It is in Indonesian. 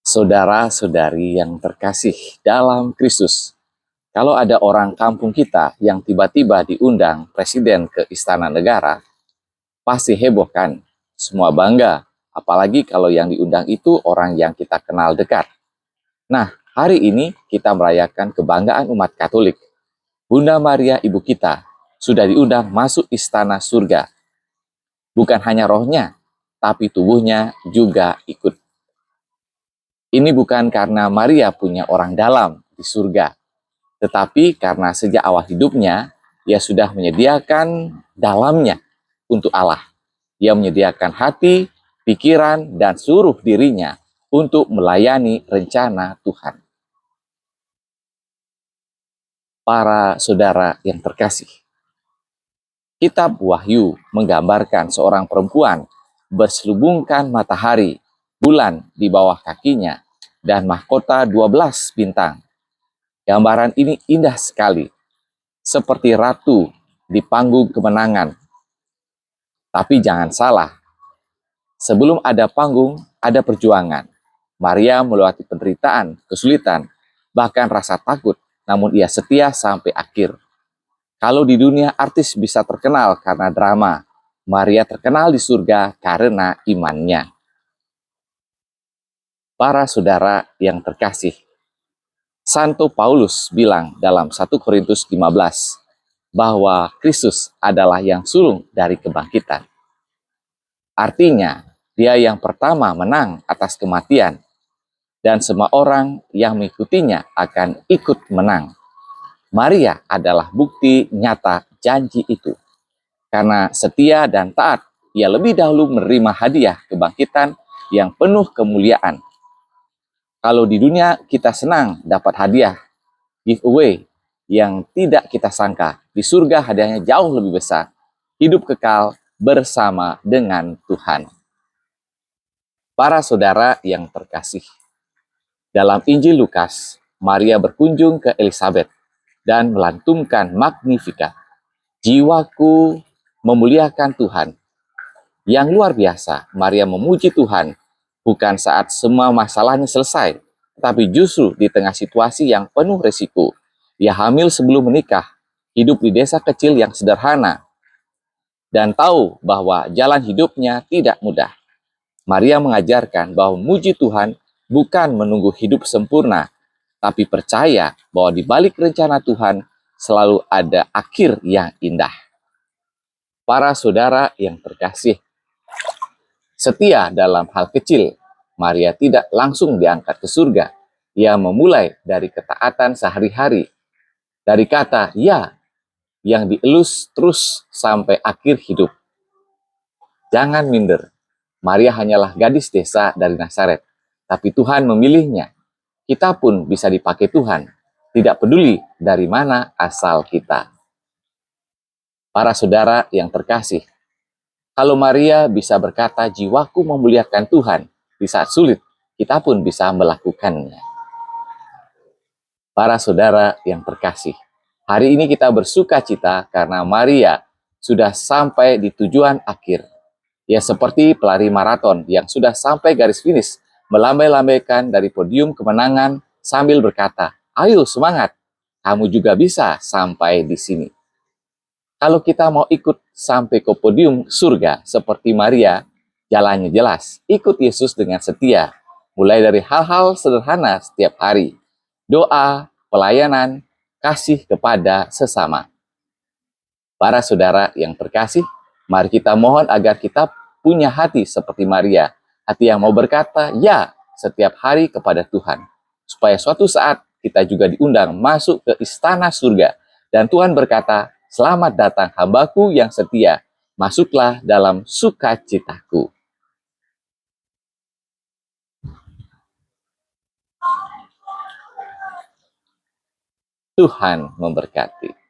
Saudara-saudari yang terkasih dalam Kristus, kalau ada orang kampung kita yang tiba-tiba diundang presiden ke istana negara, pasti heboh kan? Semua bangga, apalagi kalau yang diundang itu orang yang kita kenal dekat. Nah, hari ini kita merayakan kebanggaan umat Katolik. Bunda Maria Ibu kita sudah diundang masuk istana surga. Bukan hanya rohnya, tapi tubuhnya juga ikut. Ini bukan karena Maria punya orang dalam di surga, tetapi karena sejak awal hidupnya, ia sudah menyediakan dalamnya untuk Allah. Ia menyediakan hati, pikiran, dan seluruh dirinya untuk melayani rencana Tuhan. Para saudara yang terkasih, Kitab Wahyu menggambarkan seorang perempuan berselubungkan matahari, bulan di bawah kakinya, dan mahkota 12 bintang. Gambaran ini indah sekali, seperti ratu di panggung kemenangan. Tapi jangan salah, sebelum ada panggung, ada perjuangan. Maria melewati penderitaan, kesulitan, bahkan rasa takut, namun ia setia sampai akhir. Kalau di dunia artis bisa terkenal karena drama, Maria terkenal di surga karena imannya. Para saudara yang terkasih, Santo Paulus bilang dalam 1 Korintus 15 bahwa Kristus adalah yang sulung dari kebangkitan. Artinya, dia yang pertama menang atas kematian, dan semua orang yang mengikutinya akan ikut menang. Maria adalah bukti nyata janji itu. Karena setia dan taat, ia lebih dahulu menerima hadiah kebangkitan yang penuh kemuliaan. Kalau di dunia kita senang dapat hadiah, giveaway yang tidak kita sangka, di surga hadiahnya jauh lebih besar. Hidup kekal bersama dengan Tuhan. Para saudara yang terkasih, dalam Injil Lukas, Maria berkunjung ke Elizabeth dan melantunkan Magnificat. Jiwaku memuliakan Tuhan. Yang luar biasa, Maria memuji Tuhan bukan saat semua masalahnya selesai, tapi justru di tengah situasi yang penuh resiko. Ia hamil sebelum menikah, hidup di desa kecil yang sederhana, dan tahu bahwa jalan hidupnya tidak mudah. Maria mengajarkan bahwa memuji Tuhan bukan menunggu hidup sempurna, tapi percaya bahwa di balik rencana Tuhan selalu ada akhir yang indah. Para saudara yang terkasih, setia dalam hal kecil, Maria tidak langsung diangkat ke surga. Ia memulai dari ketaatan sehari-hari, dari kata ya yang dielus terus sampai akhir hidup. Jangan minder, Maria hanyalah gadis desa dari Nazaret, tapi Tuhan memilihnya. Kita pun bisa dipakai Tuhan, tidak peduli dari mana asal kita. Para saudara yang terkasih, kalau Maria bisa berkata, jiwaku memuliakan Tuhan di saat sulit, kita pun bisa melakukannya. Para saudara yang terkasih, hari ini kita bersuka cita karena Maria sudah sampai di tujuan akhir. Ya seperti pelari maraton yang sudah sampai garis finish, melambai-lambaikan dari podium kemenangan sambil berkata, ayo semangat, kamu juga bisa sampai di sini. Kalau kita mau ikut sampai ke podium surga seperti Maria, jalannya jelas. Ikut Yesus dengan setia, mulai dari hal-hal sederhana setiap hari. Doa, pelayanan, kasih kepada sesama. Para saudara yang terkasih, mari kita mohon agar kita punya hati seperti Maria. Hati yang mau berkata, ya, setiap hari kepada Tuhan. Supaya suatu saat kita juga diundang masuk ke istana surga. Dan Tuhan berkata, selamat datang hambaku yang setia, masuklah dalam sukacitaku. Tuhan memberkati.